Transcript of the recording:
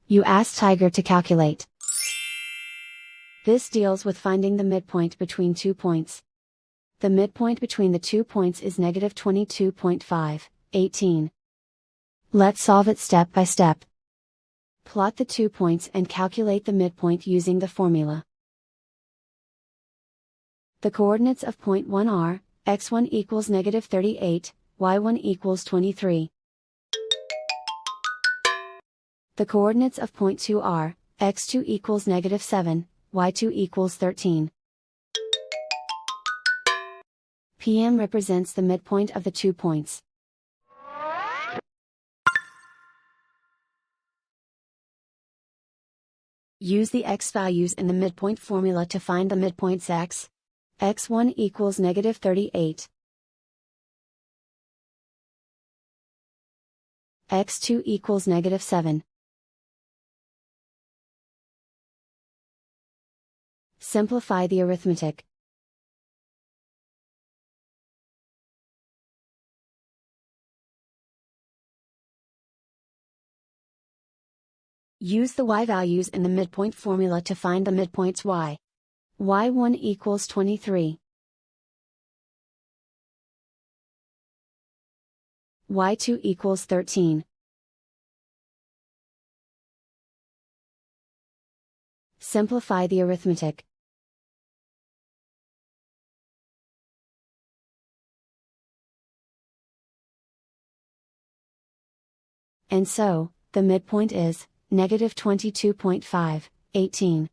You ask Tiger to calculate. This deals with finding the midpoint between 2 points. The midpoint between the 2 points is negative 22.5, 18. Let's solve it step by step. Plot the 2 points and calculate the midpoint using the formula. The coordinates of point 1 are, x1 equals negative 38, y1 equals 23. The coordinates of point 2 are, x2 equals negative 7, y2 equals 13. PM represents the midpoint of the 2 points. Use the x values in the midpoint formula to find the midpoints x. x1 equals negative 38. x2 equals negative 7. Simplify the arithmetic. Use the y values in the midpoint formula to find the midpoints y. y1 equals 23. y2 equals 13. Simplify the arithmetic. And so, the midpoint is negative 22.5, 18.